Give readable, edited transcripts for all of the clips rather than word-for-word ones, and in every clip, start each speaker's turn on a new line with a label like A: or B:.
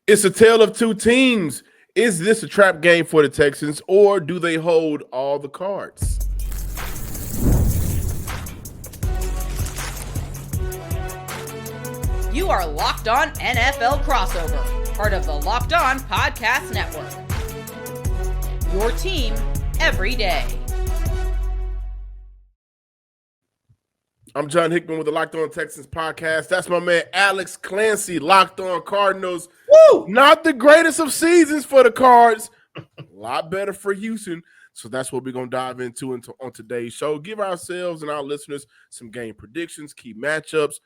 A: It's a tale of two teams. Is this a trap game for the Texans, or do they hold all the cards?
B: You are Locked On NFL Crossover, part of the Locked On Podcast Network. Your team every day.
A: I'm John Hickman with the Locked On Texans podcast. That's my man Alex Clancy, Locked On Cardinals.
C: Woo!
A: Not the greatest of seasons for the Cards. A lot better for Houston. So that's what we're going to dive into on today's show. Give ourselves and our listeners some game predictions, key matchups,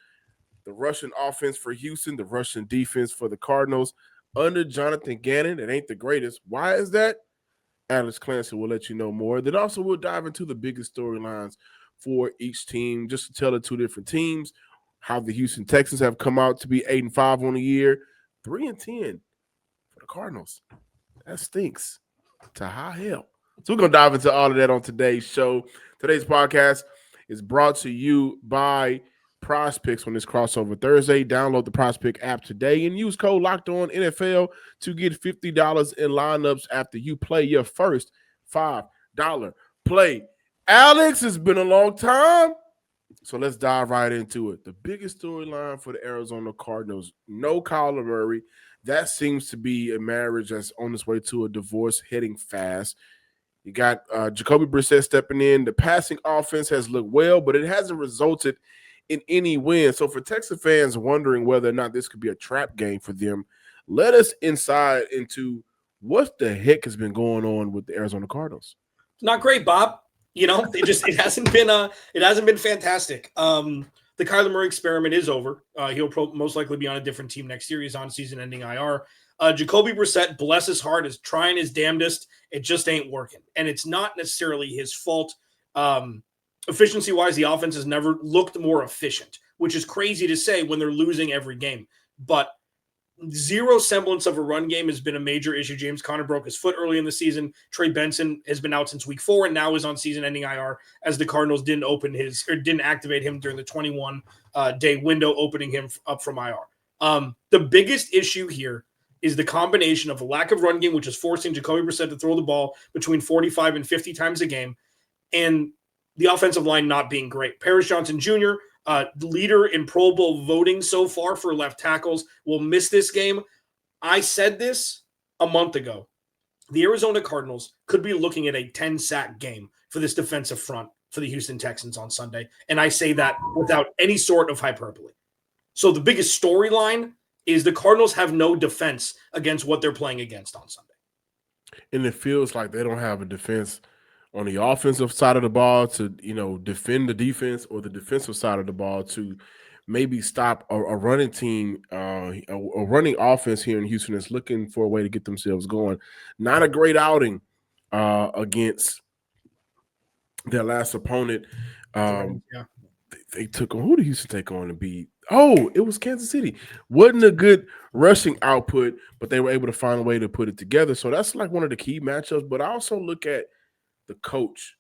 A: the Russian offense for Houston, the Russian defense for the Cardinals. Under Jonathan Gannon, it ain't the greatest. Why is that? Alex Clancy will let you know more. Then also we'll dive into the biggest storylines for each team, just to tell the two different teams how the Houston Texans have come out to be 8-5 on the year, 3-10 for the Cardinals. That stinks to high hell. So we're going to dive into all of that on today's show. Today's podcast is brought to you by Prize Picks on this crossover Thursday. Download the Prize Pick app today and use code LOCKEDON NFL to get $50 in lineups after you play your first $5 play. Alex, it's been a long time, so let's dive right into it. The biggest storyline for the Arizona Cardinals, no Kyler Murray. That seems to be a marriage that's on its way to a divorce, heading fast. You got Jacoby Brissett stepping in. The passing offense has looked well, but it hasn't resulted in any win. So for Texas fans wondering whether or not this could be a trap game for them, let us inside into what the heck has been going on with the Arizona Cardinals.
C: Not great, Bob. You know, it hasn't been fantastic. The Kyler Murray experiment is over. He'll most likely be on a different team next year. He's on season-ending IR. Jacoby Brissett, bless his heart, is trying his damnedest. It just ain't working, and it's not necessarily his fault. Efficiency-wise, the offense has never looked more efficient, which is crazy to say when they're losing every game. But zero semblance of a run game has been a major issue. James Conner broke his foot early in the season. Trey Benson has been out since week 4 and now is on season-ending IR as the Cardinals didn't activate him during the 21-day window, opening him up from IR. The biggest issue here is the combination of a lack of run game, which is forcing Jacoby Brissett to throw the ball between 45 and 50 times a game, and the offensive line not being great. Paris Johnson Jr., leader in Pro Bowl voting so far for left tackles, will miss this game. I said this a month ago. The Arizona Cardinals could be looking at a 10-sack game for this defensive front for the Houston Texans on Sunday, and I say that without any sort of hyperbole. So the biggest storyline is the Cardinals have no defense against what they're playing against on Sunday.
A: And it feels like they don't have a defense on the offensive side of the ball to, defend the defense, or the defensive side of the ball to maybe stop a running team, a running offense here in Houston that's looking for a way to get themselves going. Not a great outing against their last opponent. They took on, who did Houston take on to beat? Oh, it was Kansas City. Wasn't a good rushing output, but they were able to find a way to put it together. So that's like one of the key matchups. But I also look at the coach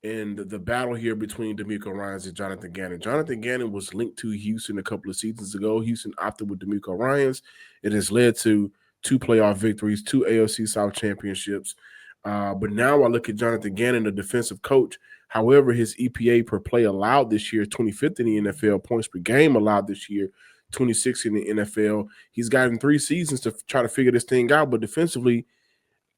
A: and the battle here between DeMeco Ryans and Jonathan Gannon. Jonathan Gannon was linked to Houston a couple of seasons ago. Houston opted with DeMeco Ryans. It has led to 2 playoff victories, 2 AFC South championships. But now I look at Jonathan Gannon, the defensive coach. However, his EPA per play allowed this year, 25th in the NFL. Points per game allowed this year, 26th in the NFL. He's gotten 3 seasons to try to figure this thing out. But defensively,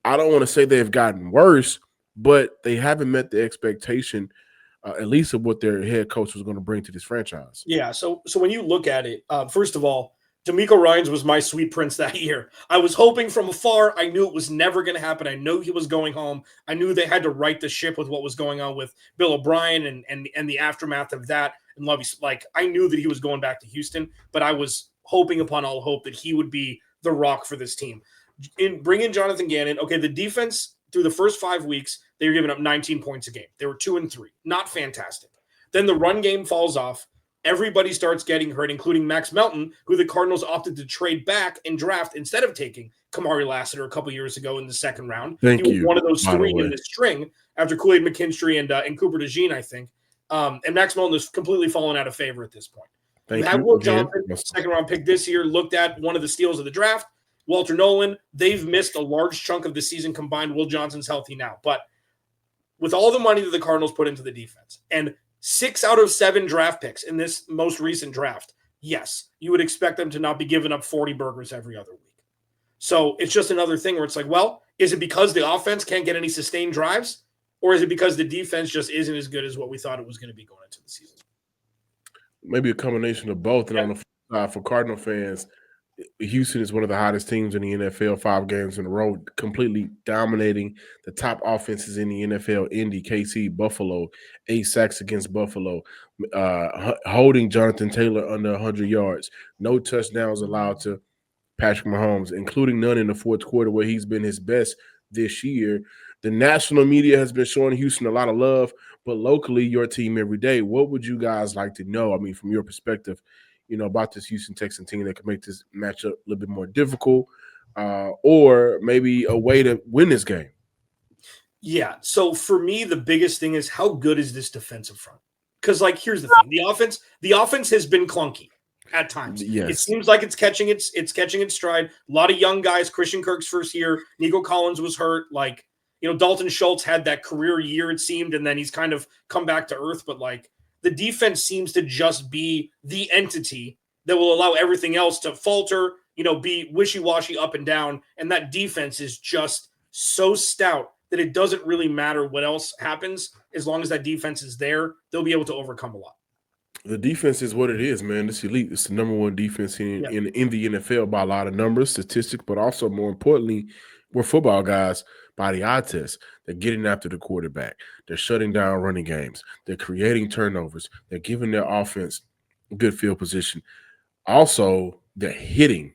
A: I don't want to say they've gotten worse, but they haven't met the expectation, at least of what their head coach was going to bring to this franchise.
C: Yeah, so when you look at it, first of all, DeMeco Ryans was my sweet prince that year. I was hoping from afar. I knew it was never going to happen. I knew he was going home. I knew they had to right the ship with what was going on with Bill O'Brien and the aftermath of that. And Lovey, I knew that he was going back to Houston, but I was hoping upon all hope that he would be the rock for this team. Bring in Jonathan Gannon. Okay, the defense through the first 5 weeks, they were giving up 19 points a game. They were 2-3. Not fantastic. Then the run game falls off. Everybody starts getting hurt, including Max Melton, who the Cardinals opted to trade back and draft instead of taking Kamari Lassiter a couple years ago in the second round. He was one of those 3 in the string after Kool-Aid McKinstry and Cooper DeJean, I think. And Max Melton has completely fallen out of favor at this point. Will Johnson, second-round pick this year, looked at one of the steals of the draft. Walter Nolan, they've missed a large chunk of the season combined. Will Johnson's healthy now. But with all the money that the Cardinals put into the defense and 6 out of 7 draft picks in this most recent draft, yes, you would expect them to not be giving up 40 burgers every other week. So it's just another thing where it's like, well, is it because the offense can't get any sustained drives? Or is it because the defense just isn't as good as what we thought it was going to be going into the season?
A: Maybe a combination of both. And on the side, for Cardinal fans, Houston is one of the hottest teams in the NFL, 5 games in a row, completely dominating the top offenses in the NFL. Indy, KC, Buffalo, 8 sacks against Buffalo, holding Jonathan Taylor under 100 yards. No touchdowns allowed to Patrick Mahomes, including none in the fourth quarter where he's been his best this year. The national media has been showing Houston a lot of love, but locally, your team every day. What would you guys like to know? I mean, from your perspective, about this Houston Texans team that can make this matchup a little bit more difficult, or maybe a way to win this game?
C: Yeah. So for me, the biggest thing is how good is this defensive front? Because, here's the thing: the offense has been clunky at times.
A: Yes.
C: It seems like it's catching its stride. A lot of young guys. Christian Kirk's first year. Nico Collins was hurt. Dalton Schultz had that career year, it seemed, and then he's kind of come back to earth. But the defense seems to just be the entity that will allow everything else to falter, be wishy-washy up and down. And that defense is just so stout that it doesn't really matter what else happens. As long as that defense is there, they'll be able to overcome a lot.
A: The defense is what it is, man. It's elite. It's the number one defense in the NFL by a lot of numbers, statistics, but also more importantly, we're football guys by the eye test. They're getting after the quarterback. They're shutting down running games. They're creating turnovers. They're giving their offense good field position. Also, they're hitting.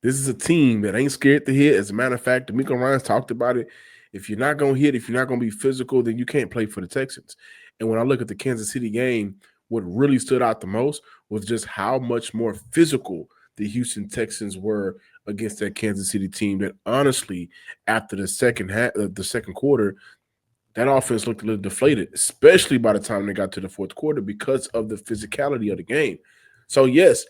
A: This is a team that ain't scared to hit. As a matter of fact, D'Amico Ryans talked about it. If you're not going to hit, if you're not going to be physical, then you can't play for the Texans. And when I look at the Kansas City game, what really stood out the most was just how much more physical the Houston Texans were against that Kansas City team that honestly, after the second quarter, that offense looked a little deflated, especially by the time they got to the fourth quarter because of the physicality of the game. So, yes,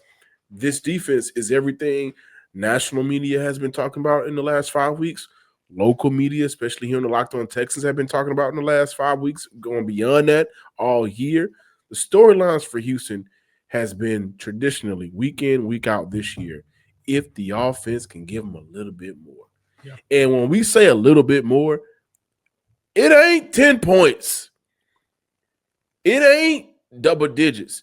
A: this defense is everything national media has been talking about in the last 5 weeks. Local media, especially here in the Locked On Texans, have been talking about in the last 5 weeks, going beyond that all year. The storylines for Houston has been traditionally week in, week out this year, if the offense can give them a little bit more.
C: Yeah.
A: And when we say a little bit more, it ain't 10 points. It ain't double digits.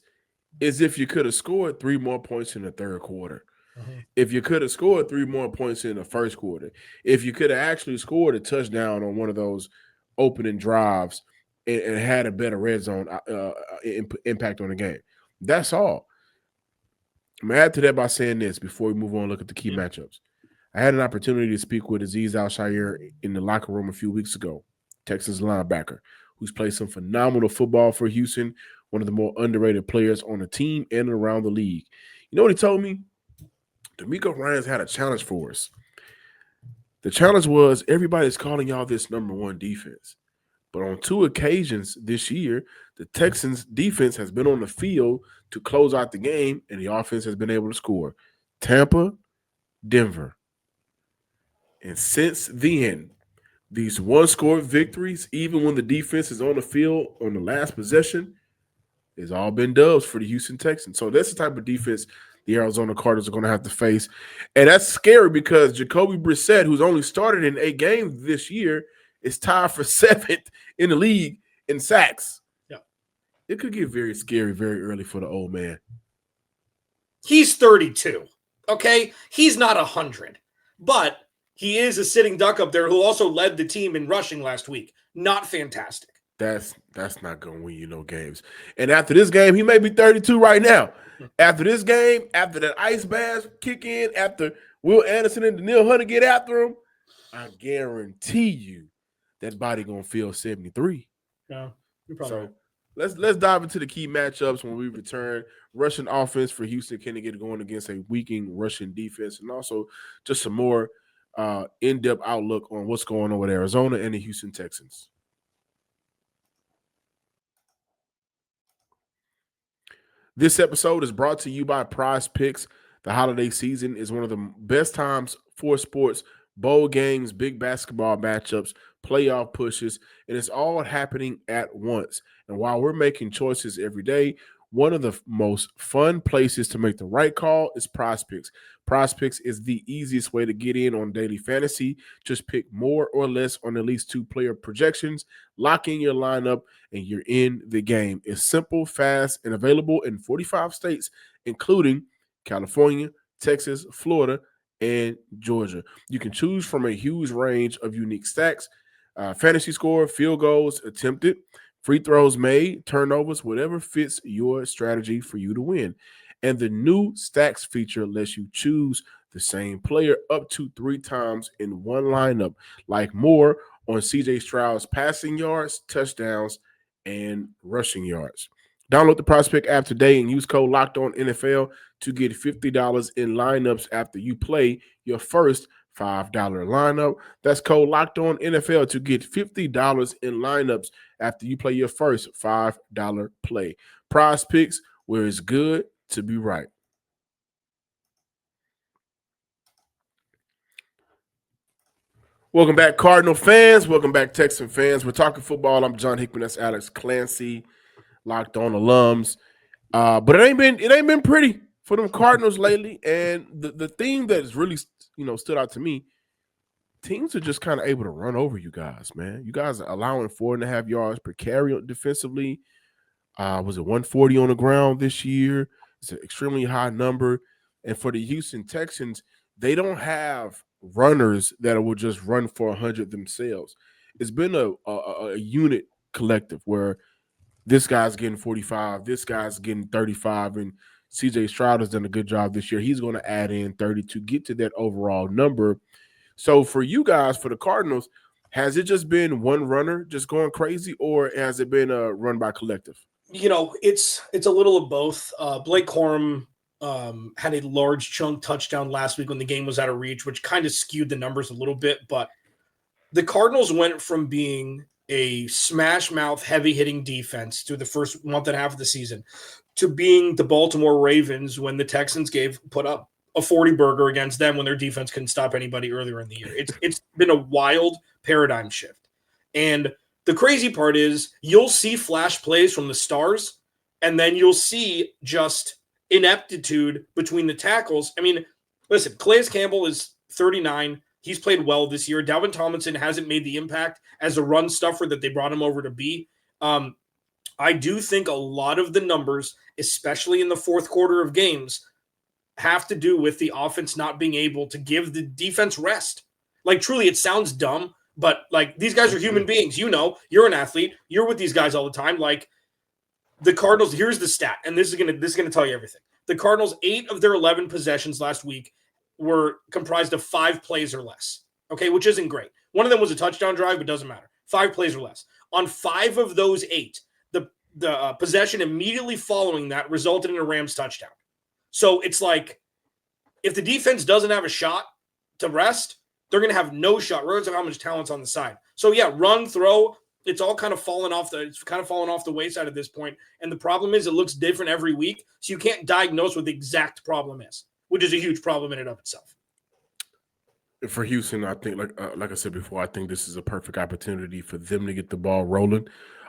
A: It's if you could have scored 3 more points in the third quarter.
C: Mm-hmm.
A: If you could have scored 3 more points in the first quarter. If you could have actually scored a touchdown on one of those opening drives and had a better red zone impact on the game. That's all. I'm going to add to that by saying this before we move on, look at the key matchups. I had an opportunity to speak with Azeez Al-Shaair in the locker room a few weeks ago, Texans linebacker, who's played some phenomenal football for Houston, one of the more underrated players on the team and around the league. You know what he told me? D'Amico Ryans had a challenge for us. The challenge was everybody's calling y'all this number one defense. But on 2 occasions this year, the Texans' defense has been on the field to close out the game, and the offense has been able to score. Tampa, Denver. And since then, these one-score victories, even when the defense is on the field on the last possession, has all been dubs for the Houston Texans. So that's the type of defense the Arizona Cardinals are going to have to face. And that's scary because Jacoby Brissett, who's only started in 8 games this year, is tied for 7th in the league in sacks.
C: Yeah.
A: It could get very scary very early for the old man.
C: He's 32, okay? He's not 100, but he is a sitting duck up there who also led the team in rushing last week. Not fantastic.
A: That's not going to win you no games. And after this game, he may be 32 right now. After this game, after that ice bath kick in, after Will Anderson and Daniil Hunter get after him, I guarantee you that body going to feel 73.
C: Yeah, you're probably
A: so
C: right.
A: let's dive into the key matchups when we return. Russian offense for Houston, can they get going against a weakening Russian defense? And also just some more in-depth outlook on what's going on with Arizona and the Houston Texans. This episode is brought to you by Prize Picks. The holiday season is one of the best times for sports, bowl games, big basketball matchups, playoff pushes, and it's all happening at once. And while we're making choices every day, one of the most fun places to make the right call is PrizePicks. PrizePicks is the easiest way to get in on daily fantasy. Just pick more or less on at least 2-player projections, lock in your lineup, and you're in the game. It's simple, fast, and available in 45 states, including California, Texas, Florida, and Georgia. You can choose from a huge range of unique stacks, fantasy score, field goals attempted, free throws made, turnovers, whatever fits your strategy for you to win. And the new stacks feature lets you choose the same player up to 3 times in one lineup, like more on CJ Stroud's passing yards, touchdowns, and rushing yards. Download the Prospect app today and use code Locked On NFL to get $50 in lineups after you play your first $5 lineup. That's code Locked On NFL to get $50 in lineups after you play your first $5 play. PrizePicks, where it's good to be right. Welcome back, Cardinal fans. Welcome back, Texan fans. We're talking football. I'm John Hickman. That's Alex Clancy, Locked On alums. But it ain't been pretty for them Cardinals lately. And the thing that's really stood out to me, teams are just kind of able to run over you guys, man. You guys are allowing 4.5 yards per carry defensively. Was it 140 on the ground this year? It's an extremely high number. And for the Houston Texans, they don't have runners that will just run for 100 themselves. It's been a unit collective where this guy's getting 45, this guy's getting 35, and CJ Stroud has done a good job this year. He's going to add in 30 to get to that overall number. So for you guys, for the Cardinals, has it just been one runner just going crazy, or has it been a run by collective?
C: It's a little of both. Blake Corum had a large chunk touchdown last week when the game was out of reach, which kind of skewed the numbers a little bit. But the Cardinals went from being a smash mouth, heavy hitting defense through the first month and a half of the season to being the Baltimore Ravens when the Texans put up a 40 burger against them when their defense couldn't stop anybody earlier in the year. It's been a wild paradigm shift. And the crazy part is you'll see flash plays from the stars, and then you'll see just ineptitude between the tackles. I mean, listen, Calais Campbell is 39. He's played well this year. Dalvin Tomlinson hasn't made the impact as a run stuffer that they brought him over to be. I do think a lot of the numbers, especially in the fourth quarter of games, have to do with the offense not being able to give the defense rest. Like, truly, it sounds dumb, but like, these guys are human beings. You're an athlete. You're with these guys all the time. Like, the Cardinals, here's the stat, and this is gonna tell you everything. The Cardinals, 8 of their 11 possessions last week were comprised of 5 plays or less. Okay, which isn't great. One of them was a touchdown drive, but doesn't matter. 5 plays or less. On 5 of those 8, the possession immediately following that resulted in a Rams touchdown. So it's like, if the defense doesn't have a shot to rest, they're going to have no shot, regardless of how much talent's on the side. So yeah, run, throw, it's all kind of fallen off the wayside at this point. And the problem is it looks different every week. So you can't diagnose what the exact problem is, which is a huge problem in and of itself.
A: For Houston, I think, like I said before, I think this is a perfect opportunity for them to get the ball rolling.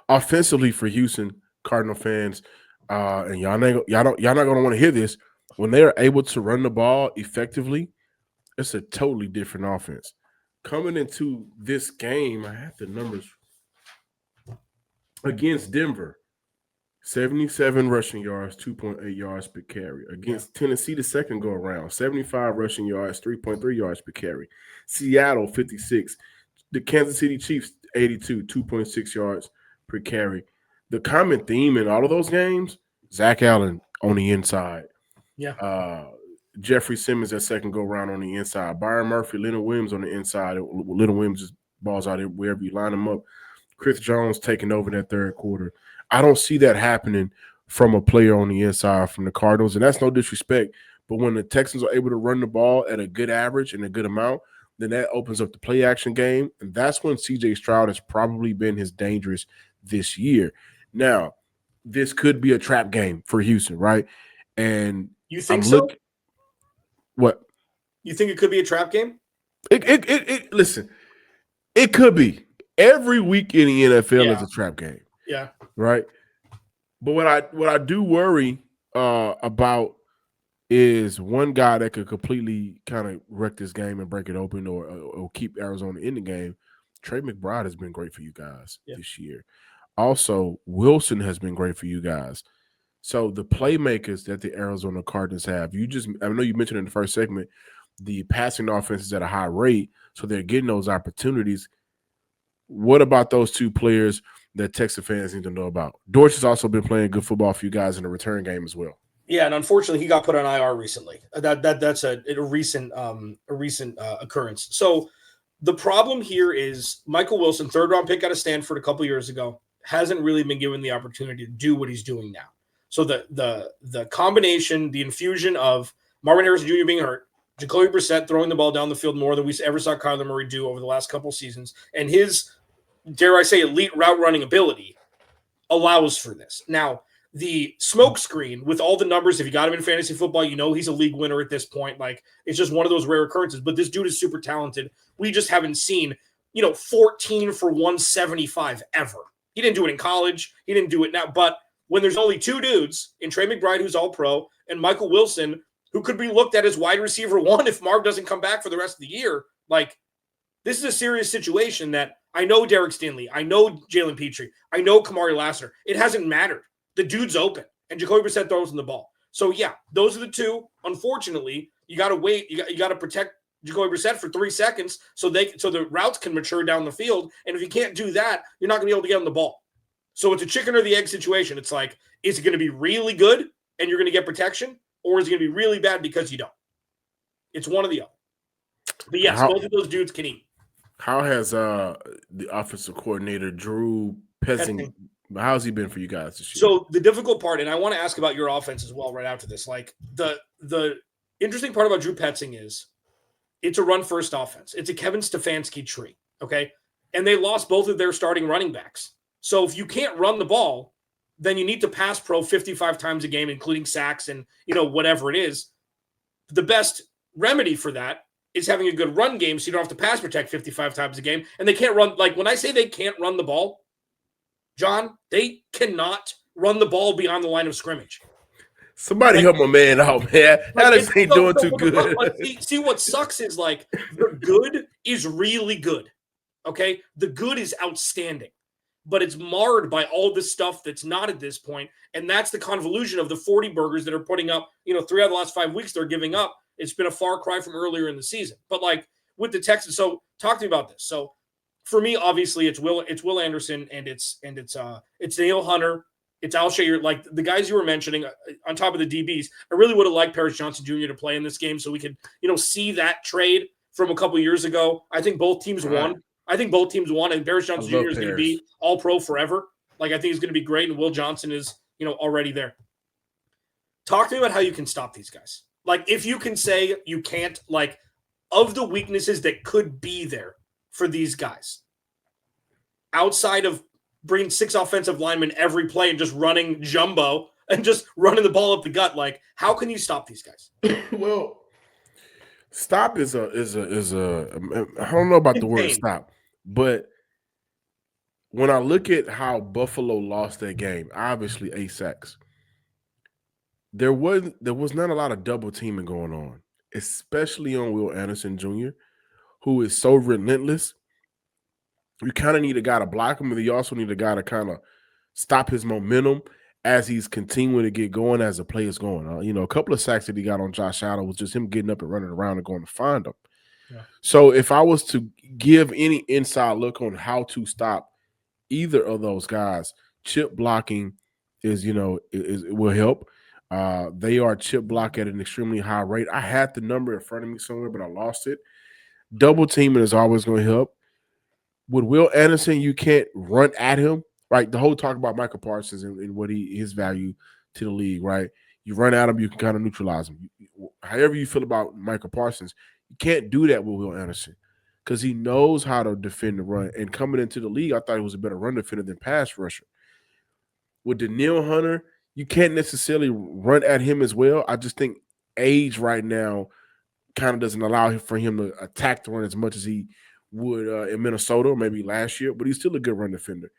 A: Offensively for Houston, Cardinal fans, and y'all not gonna want to hear this. When they are able to run the ball effectively, it's a totally different offense. Coming into this game, I have the numbers against Denver. 77 rushing yards, 2.8 yards per carry. Against Tennessee, the second go around, 75 rushing yards, 3.3 yards per carry. Seattle, 56. The Kansas City Chiefs, 82, 2.6 yards per carry. The common theme in all of those games, Zach Allen on the inside.
C: Yeah.
A: Jeffrey Simmons that second go around on the inside. Byron Murphy, Leonard Williams on the inside. Leonard Williams just balls out wherever you line them up. Chris Jones taking over that third quarter. I don't see that happening from a player on the inside from the Cardinals, and that's no disrespect. But when the Texans are able to run the ball at a good average and a good amount, then that opens up the play action game, and that's when CJ Stroud has probably been his dangerous this year. Now, this could be a trap game for Houston, right? And
C: you think so?
A: What?
C: You think it could be a trap game?
A: Listen, it could be. Every week in the NFL is a trap game.
C: Yeah.
A: Right. But what I do worry about is one guy that could completely kind of wreck this game and break it open or keep Arizona in the game. Trey McBride has been great for you guys this year. Also, Wilson has been great for you guys. So the playmakers that the Arizona Cardinals have, I know you mentioned in the first segment, the passing offense is at a high rate, so they're getting those opportunities. What about those two players that Texas fans need to know about? Dortch has also been playing good football for you guys in the return game as well.
C: Yeah, and unfortunately, he got put on IR recently. That's a recent occurrence. So the problem here is Michael Wilson, third-round pick out of Stanford a couple years ago, hasn't really been given the opportunity to do what he's doing now. So the combination, the infusion of Marvin Harrison Jr. being hurt, Jacoby Brissett throwing the ball down the field more than we ever saw Kyler Murray do over the last couple seasons, and his, dare I say, elite route running ability allows for this. Now, the smoke screen with all the numbers, if you got him in fantasy football, you know he's a league winner at this point. Like, it's just one of those rare occurrences. But this dude is super talented. We just haven't seen, 14 for 175 ever. He didn't do it in college. He didn't do it now. But when there's only two dudes, in Trey McBride, who's all pro, and Michael Wilson, who could be looked at as wide receiver one if Marv doesn't come back for the rest of the year, like, this is a serious situation that I know Derek Stingley, I know Jalen Petrie, I know Kamari Lassiter. It hasn't mattered. The dude's open, and Jacoby Brissett throws him the ball. So, yeah, those are the two. Unfortunately, you got to wait. You got to protect Jacoby Brissett for 3 seconds so the routes can mature down the field. And if you can't do that, you're not going to be able to get on the ball. So it's a chicken or the egg situation. It's like, is it going to be really good and you're going to get protection, or is it going to be really bad because you don't? It's one or the other. But yes, both of those dudes can eat.
A: How has the offensive coordinator, Drew Petzing, how's he been for you guys this year?
C: So the difficult part, and I want to ask about your offense as well right after this, like the interesting part about Drew Petzing is it's a run-first offense. It's a Kevin Stefanski tree, okay? And they lost both of their starting running backs. So if you can't run the ball, then you need to pass pro 55 times a game, including sacks and, whatever it is. The best remedy for that is having a good run game so you don't have to pass protect 55 times a game. And they can't run – like when I say they can't run the ball, John, they cannot run the ball beyond the line of scrimmage.
A: Somebody help my man out, man. That ain't doing too good.
C: See, what sucks is like the good is really good, okay? The good is outstanding, but it's marred by all this stuff that's not at this point, and that's the convolution of the 40 burgers that are putting up, 3 out of the last 5 weeks they're giving up. It's been a far cry from earlier in the season. But like with the Texans, so talk to me about this. So for me, obviously, it's Will Anderson and it's Daniel Hunter. It's Alshire, like the guys you were mentioning on top of the DBs. I really would have liked Paris Johnson Jr. to play in this game so we could, see that trade from a couple years ago. I think both teams won. And Paris Johnson Jr. is going to be all pro forever. Like, I think he's going to be great, and Will Johnson is, already there. Talk to me about how you can stop these guys. Like, if you can say you can't, like, of the weaknesses that could be there for these guys, outside of bringing 6 offensive linemen every play and just running jumbo and just running the ball up the gut, like, how can you stop these guys?
A: Well, stop is a I don't know about the word stop, but when I look at how Buffalo lost that game, obviously 8 sacks. There was not a lot of double teaming going on, especially on Will Anderson Jr., who is so relentless. You kind of need a guy to block him, but you also need a guy to kind of stop his momentum as he's continuing to get going as the play is going. A couple of sacks that he got on Josh Allen was just him getting up and running around and going to find him. Yeah. So if I was to give any inside look on how to stop either of those guys, chip blocking it will help. They are chip block at an extremely high rate. I had the number in front of me somewhere, but I lost it. Double teaming is always going to help. With Will Anderson, you can't run at him, right? The whole talk about Michael Parsons and what his value to the league, right? You run at him, you can kind of neutralize him. However you feel about Michael Parsons, you can't do that with Will Anderson because he knows how to defend the run. And coming into the league, I thought he was a better run defender than pass rusher. With Daniel Hunter, you can't necessarily run at him as well. I just think age right now kind of doesn't allow for him to attack the run as much as he would in Minnesota, maybe last year, but he's still a good run defender.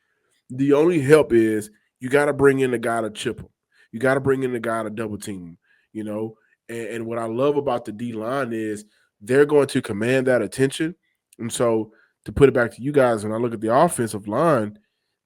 A: The only help is you got to bring in a guy to chip him. You got to bring in a guy to double team him, And what I love about the D-line is they're going to command that attention. And so to put it back to you guys, when I look at the offensive line,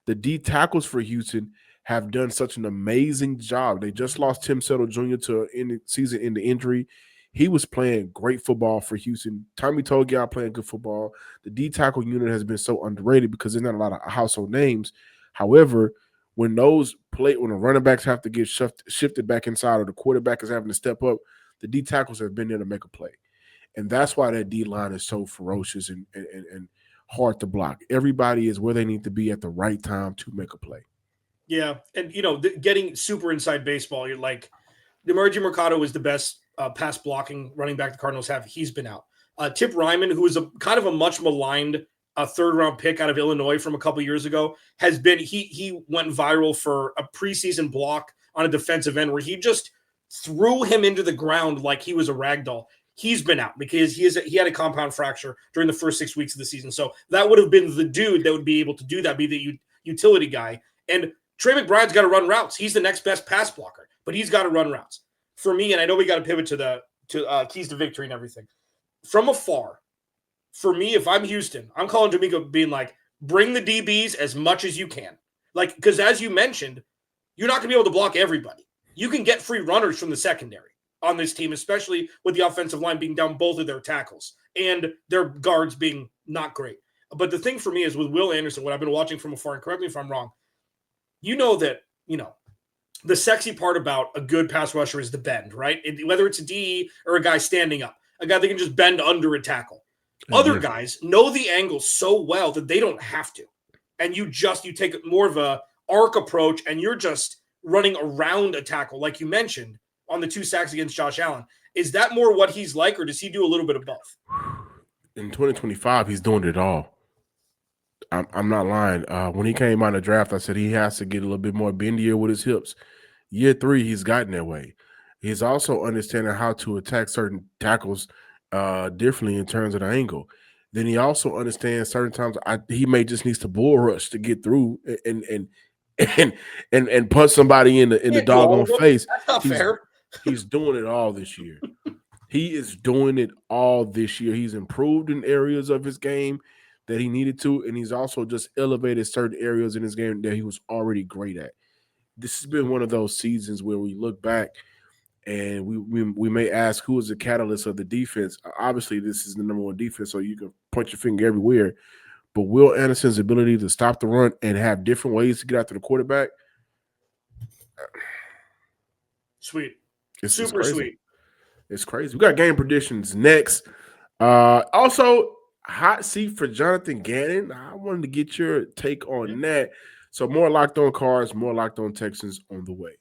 A: the D tackles for Houston have done such an amazing job. They just lost Tim Settle Jr. to an season in the injury. He was playing great football for Houston. Tommy Togiai playing good football. The D tackle unit has been so underrated because there's not a lot of household names. However, when the running backs have to get shifted back inside or the quarterback is having to step up, the D tackles have been there to make a play. And that's why that D line is so ferocious and hard to block. Everybody is where they need to be at the right time to make a play.
C: Yeah, and getting super inside baseball, you're like, Demarcus Mercado is the best pass blocking running back the Cardinals have. He's been out. Tip Ryman, who is a kind of a much maligned third round pick out of Illinois from a couple years ago, has been he went viral for a preseason block on a defensive end where he just threw him into the ground like he was a rag doll. He's been out because he had a compound fracture during the first 6 weeks of the season. So that would have been the dude that would be able to do that, be the utility guy. And Trey McBride's got to run routes. He's the next best pass blocker, but he's got to run routes. For me, and I know we got to pivot to keys to victory and everything. From afar, for me, if I'm Houston, I'm calling D'Amico being like, bring the DBs as much as you can. Like, because as you mentioned, you're not going to be able to block everybody. You can get free runners from the secondary on this team, especially with the offensive line being down both of their tackles and their guards being not great. But the thing for me is with Will Anderson, what I've been watching from afar, and correct me if I'm wrong, the sexy part about a good pass rusher is the bend, right? Whether it's a DE or a guy standing up, a guy that can just bend under a tackle. Other guys know the angle so well that they don't have to. And you take more of a arc approach and you're just running around a tackle, like you mentioned, on the 2 sacks against Josh Allen. Is that more what he's like, or does he do a little bit of both?
A: In 2025, he's doing it all. I'm not lying. When he came out of the draft, I said he has to get a little bit more bendier with his hips. Year 3, he's gotten that way. He's also understanding how to attack certain tackles differently in terms of the angle. Then he also understands certain times he may just needs to bull rush to get through and punch somebody in the doggone face.
C: That's not fair.
A: He's doing it all this year. He is doing it all this year. He's improved in areas of his game that he needed to, and he's also just elevated certain areas in his game that he was already great at. This has been one of those seasons where we look back and we may ask who is the catalyst of the defense. Obviously, this is the number 1 defense, so you can point your finger everywhere. But Will Anderson's ability to stop the run and have different ways to get after the quarterback,
C: sweet.
A: It's
C: super sweet.
A: It's crazy. We got game predictions next. Also, hot seat for Jonathan Gannon. I wanted to get your take on that. So more Locked On Cards, more Locked On Texans on the way.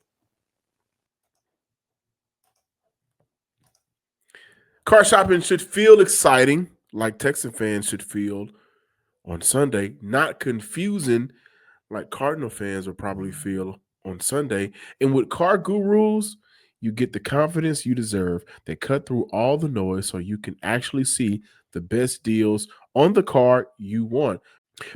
A: Car shopping should feel exciting, like Texan fans should feel on Sunday, not confusing like Cardinal fans will probably feel on Sunday. And with Car Gurus, you get the confidence you deserve. They cut through all the noise so you can actually see the best deals on the car you want.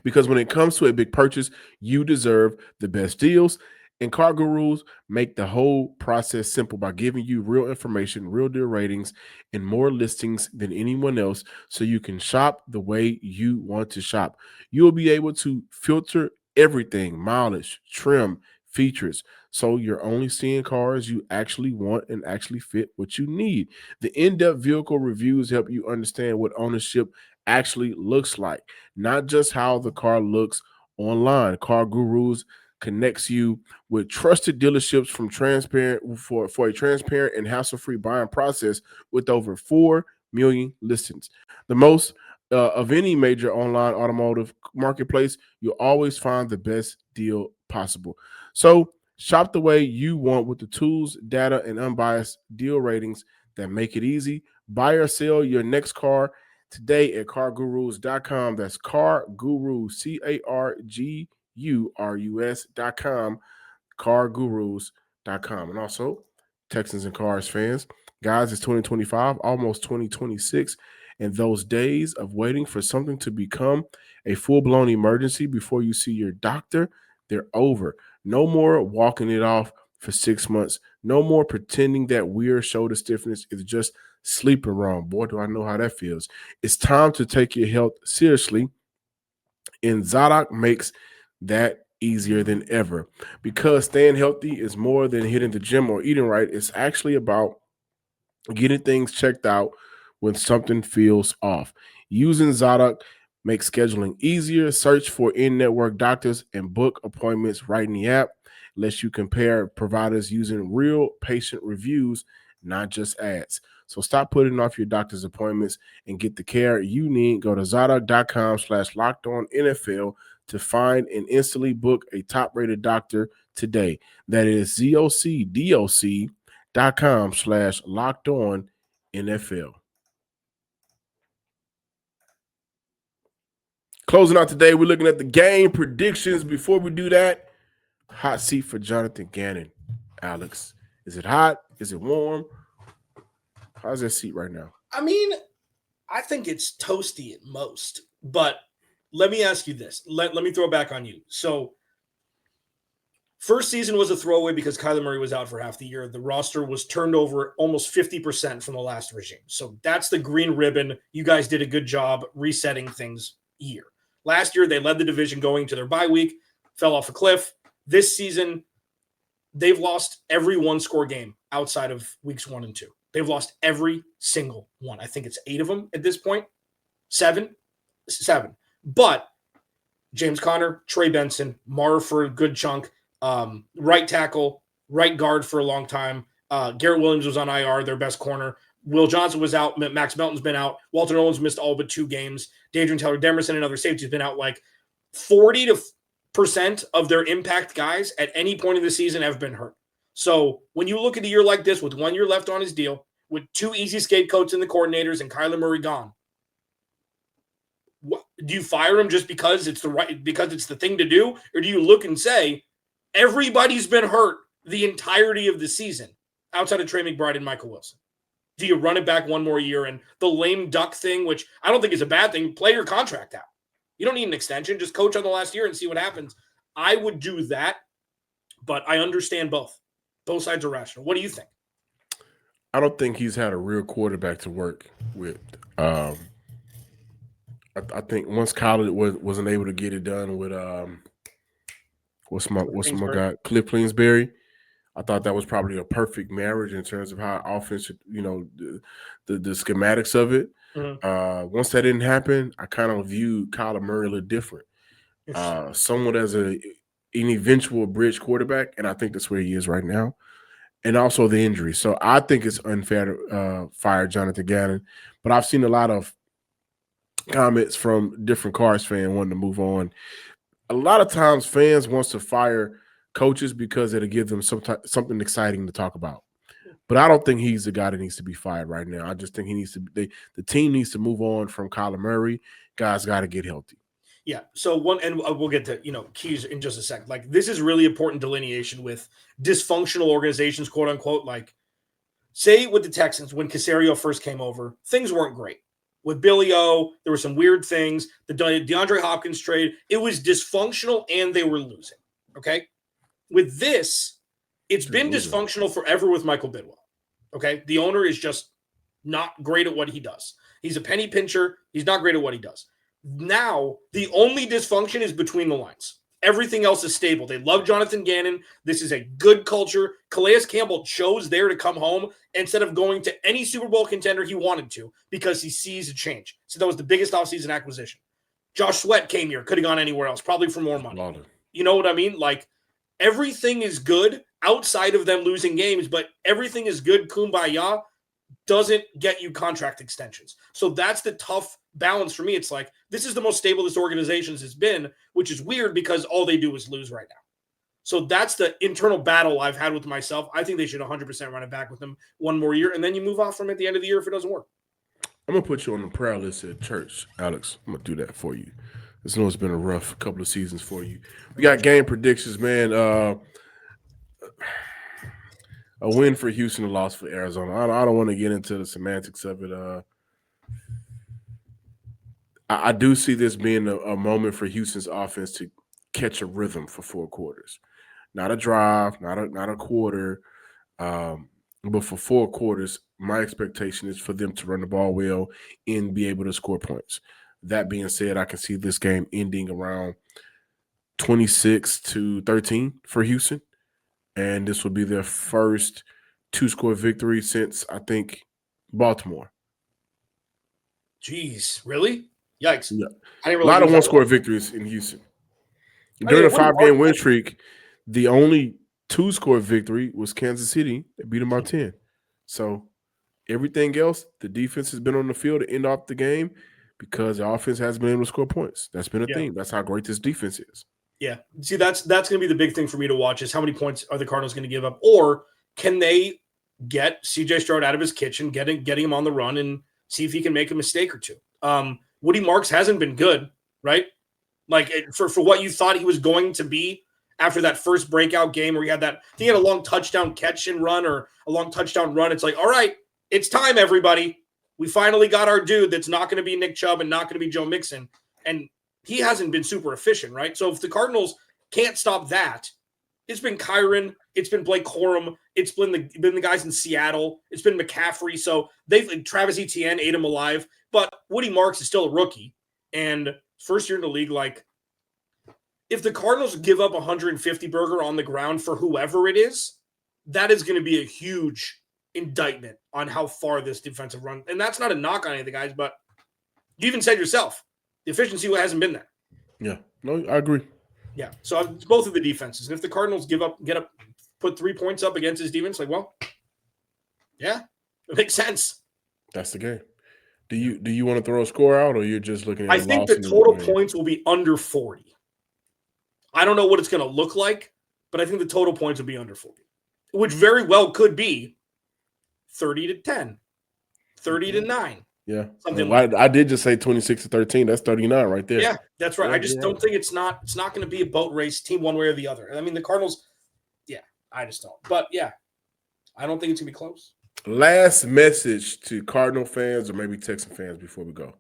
A: Because when it comes to a big purchase, you deserve the best deals. And Car Gurus make the whole process simple by giving you real information, real deal ratings, and more listings than anyone else so you can shop the way you want to shop. You'll be able to filter everything, mileage, trim, features, so you're only seeing cars you actually want and actually fit what you need. The in-depth vehicle reviews help you understand what ownership actually looks like, not just how the car looks online. Car Gurus connects you with trusted dealerships for a transparent and hassle-free buying process with over 4 million listings. The most of any major online automotive marketplace, you'll always find the best deal possible. So shop the way you want with the tools, data, and unbiased deal ratings that make it easy. Buy or sell your next car today at cargurus.com. That's CarGurus, CarGurus.com, CarGurus.com. And also, Texans and Cars fans, Guys, it's 2025, almost 2026, and those days of waiting for something to become a full-blown emergency before you see your doctor, they're over. No more walking it off for 6 months. No more pretending that weird shoulder stiffness is just sleeping wrong. Boy, do I know how that feels. It's time to take your health seriously, and Zadok makes that easier than ever, because staying healthy is more than hitting the gym or eating right. It's actually about getting things checked out when something feels off. Using Zadok makes scheduling easier. Search for in-network doctors and book appointments right in the app. Lets you compare providers using real patient reviews, not just ads. So stop putting off your doctor's appointments and get the care you need. Go to Zadok.com/LockedOnNFL to find and instantly book a top-rated doctor today. That is ZocDoc.com/LockedOnNFL. Closing out today, we're looking at the game predictions. Before we do that, hot seat for Jonathan Gannon. Alex, is it hot? Is it warm? How's that seat right now?
C: I mean, I think it's toasty at most. But let me ask you this. Let me throw it back on you. So, first season was a throwaway because Kyler Murray was out for half the year. The roster was turned over almost 50% from the last regime. So that's the green ribbon. You guys did a good job resetting things year. Last year, they led the division going to their bye week, fell off a cliff. This season, they've lost every one-score game outside of weeks 1 and 2. They've lost every single one. I think it's 8 of them at this point. 7. But James Conner, Trey Benson, Mara for a good chunk, right tackle, right guard for a long time. Garrett Williams was on IR, their best corner. Will Johnson was out. Max Melton's been out. Walter Nolan's missed all but 2 games. Dadrian Taylor-Demerson and other safeties been out. Like 40% of their impact guys at any point in the season have been hurt. So when you look at a year like this with 1 year left on his deal, with 2 easy scapegoats in the coordinators and Kyler Murray gone, do you fire him just because it's the thing to do? Or do you look and say, everybody's been hurt the entirety of the season outside of Trey McBride and Michael Wilson? Do you run it back 1 more year? And the lame duck thing, which I don't think is a bad thing, play your contract out. You don't need an extension. Just coach on the last year and see what happens. I would do that, but I understand both. Both sides are rational. What do you think?
A: I don't think he's had a real quarterback to work with. I think once Kyler wasn't able to get it done with what's my guy, Cliff Kingsbury, I thought that was probably a perfect marriage in terms of how offense, the schematics of it. Mm-hmm. Once that didn't happen, I kind of viewed Kyler Murray a little different. Someone as an eventual bridge quarterback, and I think that's where he is right now. And also the injury. So I think it's unfair to fire Jonathan Gannon. But I've seen a lot of comments from different Cards fans wanting to move on. A lot of times fans wants to fire coaches because it'll give them something exciting to talk about. But I don't think he's the guy that needs to be fired right now. I just think the team needs to move on from Kyler Murray. Guys got to get healthy.
C: Yeah. So we'll get to, keys in just a second. Like, this is really important delineation with dysfunctional organizations, quote unquote. Like, say with the Texans, when Caserio first came over, things weren't great. With Billy O, there were some weird things. The DeAndre Hopkins trade, it was dysfunctional and they were losing. Okay. With this, it's been dysfunctional forever with Michael Bidwell. Okay. The owner is just not great at what he does. He's a penny pincher. He's not great at what he does. Now, the only dysfunction is between the lines. Everything else is stable. They love Jonathan Gannon. This is a good culture. Calais Campbell chose there to come home instead of going to any Super Bowl contender he wanted to because he sees a change. So that was the biggest offseason acquisition. Josh Sweat came here. Could have gone anywhere else, probably for more money. You know what I mean? Like, everything is good outside of them losing games, but everything is good, kumbaya, doesn't get you contract extensions. So that's the tough balance for me. It's like, this is the most stable this organization has been, which is weird because all they do is lose right now. So that's the internal battle I've had with myself. I think they should 100% run it back with them 1 more year, and then you move off from at the end of the year if it doesn't work.
A: I'm going to put you on the prayer list at church, Alex. I'm going to do that for you. I know it's been a rough couple of seasons for you. We got game predictions, man. A win for Houston, a loss for Arizona. I don't want to get into the semantics of it. I do see this being a moment for Houston's offense to catch a rhythm for 4 quarters. Not a drive, not a quarter, but for 4 quarters, my expectation is for them to run the ball well and be able to score points. That being said, I can see this game ending around 26-13 for Houston, and this will be their first 2-score victory since, I think, Baltimore.
C: Jeez, really? Yikes.
A: Yeah.
C: I didn't
A: A lot of
C: realize
A: 1-score victories in Houston. During a 5-game win streak, the only 2-score victory was Kansas City. They beat them by 10. So everything else, the defense has been on the field to end off the game because the offense has been able to score points. That's been a theme. That's how great this defense is.
C: Yeah. See, that's going to be the big thing for me to watch is how many points are the Cardinals going to give up, or can they get C.J. Stroud out of his kitchen, getting him on the run, and see if he can make a mistake or two. Woody Marks hasn't been good, right? Like for what you thought he was going to be after that first breakout game where he had a long touchdown catch and run or a long touchdown run. It's like, all right, it's time, everybody. We finally got our dude that's not going to be Nick Chubb and not going to be Joe Mixon. And he hasn't been super efficient, right? So if the Cardinals can't stop that, it's been Kyron, it's been Blake Corum, it's been the guys in Seattle, it's been McCaffrey. So Travis Etienne ate him alive, but Woody Marks is still a rookie and first year in the league. Like, if the Cardinals give up 150 burger on the ground for whoever it is, that is going to be a huge indictment on how far this defensive run. And that's not a knock on any of the guys, but you even said yourself, the efficiency hasn't been there.
A: Yeah, no, I agree.
C: Yeah, so it's both of the defenses. And if the Cardinals put 3 points up against his defense, like, well, yeah, it makes sense.
A: That's the game. Do you want to throw a score out, or you're just looking at?
C: I think the total points will be under 40. I don't know what it's going to look like, but I think the total points will be under 40, which very well could be 30-10, 30-9.
A: Yeah,
C: something
A: like I did just say 26-13. That's 39 right there.
C: Yeah, that's right.
A: Yeah,
C: I just don't think it's not going to be a boat race team one way or the other. I mean, the Cardinals, yeah, I just don't. But yeah, I don't think it's going to be close.
A: Last message to Cardinal fans or maybe Texan fans before we go.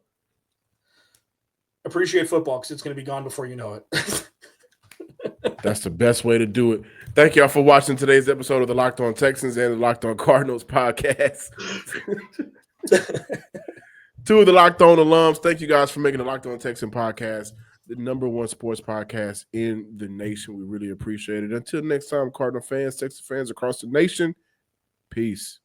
C: Appreciate football because it's going to be gone before you know it.
A: That's the best way to do it. Thank y'all for watching today's episode of the Locked On Texans and the Locked On Cardinals podcast. 2 of the Locked On alums, thank you guys for making the Locked On Texan podcast the #1 sports podcast in the nation. We really appreciate it. Until next time, Cardinal fans, Texas fans across the nation, peace.